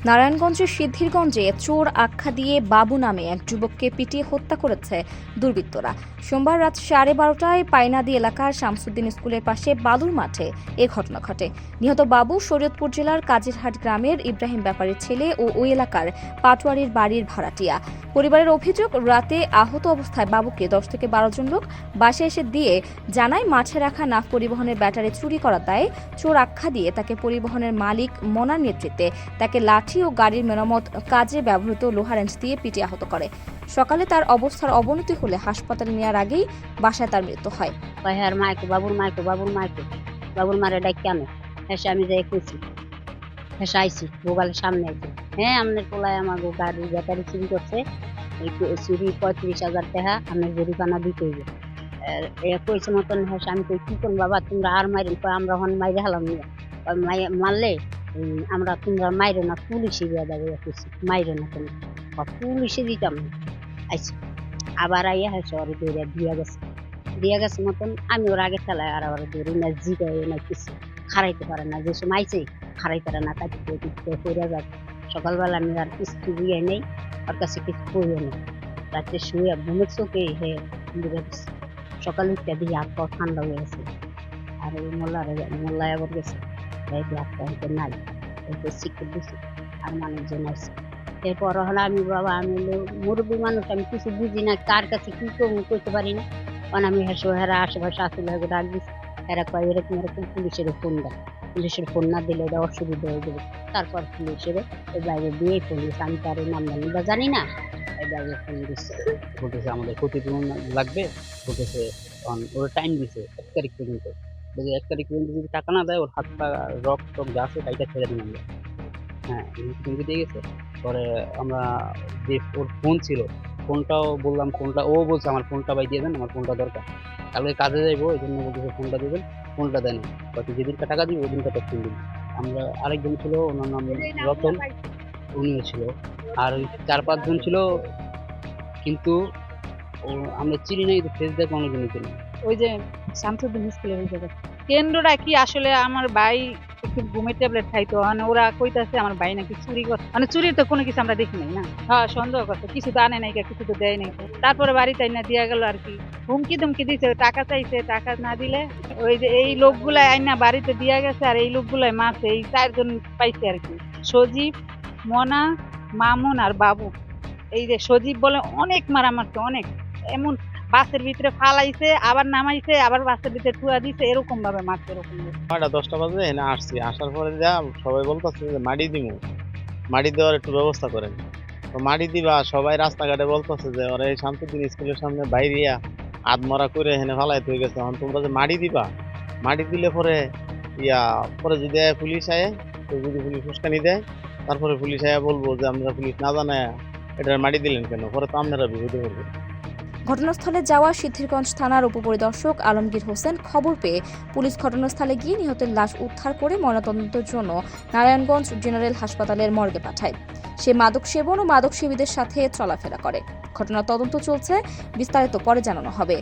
নারায়ণগঞ্জের সিদ্ধিরগঞ্জে চোর আখ্যা দিয়ে বাবু নামে এক যুবককে পিটিয়ে হত্যা করেছে দুর্বৃত্তরা। সোমবার রাত 12:30টায় পাইনাদি এলাকার শামসুদ্দিন স্কুলের পাশে বালুর মাঠে এ ঘটনা ঘটে। নিহত বাবু শরীয়তপুর জেলার কাজিরহাট গ্রামের ইব্রাহিম ব্যাপারীর ছেলে ও ওই এলাকার পাটোয়ারির বাড়ির ভাড়াটিয়া। পরিবারের অভিযোগ, রাতে আহত অবস্থায় বাবুকে 10 থেকে 12 জন লোক বাসায় এসে দিয়ে জানায় মাঠে রাখা নাফ পরিবহনের ব্যাটারি চুরি করার দায়ে চোর আখ্যা দিয়ে তাকে পরিবহনের মালিক মনার নেতৃত্বে তাকে লাঠি ও গাড়ির মেরামত কাজে ব্যবহৃত লোহার রেঞ্চ দিয়ে পিটিয়ে আহত করে। সকালে তার অবস্থার অবনতি হলে হাসপাতালে নেওয়ার আগেই বাসায় তার মৃত্যু হয়। বাবুর মারে ডাক কেন এসে আমি যাই কইছি, এসে আইসি মোবাইলের সামনে আইসি, হ্যাঁ আপনার পোলায় আমার গাড়ি ব্যাটারি চুরি করছে, চুরি 35,000 টাকা আপনার জরিমানা দিতে হইবে। কইছে মতন হেসে আমি কই কি করুন বাবা তোমরা আর মাইরেন, আমরা হন মাইরে হালাম নিয়ে মারলে আমরা তোমরা মাইরে না পুলিশে দিয়ে দেবো, মাইরে না কেন পুলিশে দিতাম না। আইসি আবার আইয়া হেসে ওর দৌড়ে দিয়া গেছে মতন আমি ওর আগে চালাই আর আবার দৌড়ি না জিগাই না কিছু খারাইতে পারে না, যে সময় আইসে খারাই পারে না কাটিতে পড়ে যাক। সকালবেলা আমি আর কিছু দিয়ে নেই, ওর কাছে কিছু করিও নেই, রাত্রে শুয়ে ঘুমের চোখে হে বুঝে গেছে। সকালে উঠতে দিয়ে হাত পা ঠান্ডা হয়ে গেছে, আর ওই মোল্লায় আবার গেছে হাত পা নাই শিখতে দিছি আর মানুষজন আসছে। এরপর হলো আমি বাবা আমি মুরব্বী মানুষ, আমি কিছু বুঝি না, কার কাছে কি করবো করতে পারি না। কারণ আমি হেরা আশেপাশে আসলে ডাক দিচ্ছি, এরা কয় এরকম পুলিশের ফোন দেয়, পুলিশের ফোন না দিলে এটা অসুবিধা হয়ে যাবে। তারপর পুলিশের ওই বাইরে দিয়ে ফোন দিচ্ছে, আমি তার নাম জানি না, ওই বাইরে ফোন দিচ্ছে বলতেছে আমাদের ক্ষতিপূরণ লাগবে, বলতেছে ওরা টাইম দিছে 1 তারিখ পর্যন্ত, বলছে 1 তারিখ পর্যন্ত যদি টাকা না দেয় ওর হাত পা রক টক যা আছে তাইটা ছেড়ে দিন আমরা। হ্যাঁ কিন্তু দিয়ে গেছে। পরে আমরা যে ওর ফোন ছিল ফোনটাও বললাম, ফোনটা ও বলছে আমার ফোনটা ভাই দিয়ে দেন, আমার ফোনটা দরকার, কালকে কাজে যাইবো এই জন্য বলতেছে ফোনটা দেবেন, ফোনটা দেন বাকি যেদিনটা টাকা দিব ওই দিনটা ফোন দিন। আমরা আরেকজন ছিল ওনার নাম রতন, উনিও ছিল, আর 4-5 জন ছিল কিন্তু আমরা চিনি নাই, ফেস দেখ অনেকজনই চিনি। ওই যে শামসুদ্দিন স্কুলের ওই জায়গায় কেন্দ্রটা কি আসলে আমার ভাই একটু ঘুমের ট্যাবলেট খাইতো, মানে ওরা কইতাছে আমার ভাই নাকি চুরি করে, মানে চুরির তো কোনো কিছু আমরা দেখি নাই না। হ্যাঁ সন্দেহ করছে, কিছু তো আনে নাই, কিছু তো দেয় নাই। তারপরে বাড়িতে আইনা দিয়া গেল আর কি, হুমকি ধুমকি দিছে, টাকা চাইছে, টাকা না দিলে ওই যে এই লোকগুলাই আইনা বাড়িতে দিয়া গেছে, আর এই লোকগুলাই মারছে, এই 4 জন পাইছে আর কি, সজীব, মনা, মামুন আর বাবু। এই যে সজীব বলে অনেক মারা মারছে, অনেক, এমন বাসের ভিতরে ফালাইছে, আবার নামাইছে, আবার বাসের ভিতরে টুয়া দিছে, এরকম ভাবে মারছে। এরকম 10টা বাজে এখানে আসছি, আসার পরে যা সবাই বলতেছে যে মাটি দিমু, মাটি দেওয়ার একটু ব্যবস্থা করেন। তো মাটি দিবা সবাই রাস্তাঘাটে বলতেছে যে ওরা এই শামসুদ্দিন স্কুলের সামনে বাইরিয়া আধমরা করে এখানে ফালাই হয়ে গেছে, এখন তোমরা যে মাটি দিবা, মাটি দিলে পরে পরে যদি পুলিশ আয়, তো যদি পুলিশ উস্কানি দেয় তারপরে পুলিশ আয়া বলবো যে আমরা পুলিশ না জানায় এটার মাটি দিলেন কেন, পরে তো আপনারা বিপদে পড়বে। ঘটনাস্থলে যাওয়া সিদ্ধিরগঞ্জ থানার উপপরিদর্শক আলমগীর হোসেন খবর পেয়ে পুলিশ ঘটনাস্থলে গিয়ে নিহতের লাশ উদ্ধার করে ময়নাতদন্তের জন্য নারায়ণগঞ্জ জেনারেল হাসপাতালের মর্গে পাঠায়। সে মাদক সেবন ও মাদক সেবীদের সাথে চলাফেরা করে। ঘটনার তদন্ত চলছে, বিস্তারিত পরে জানানো হবে।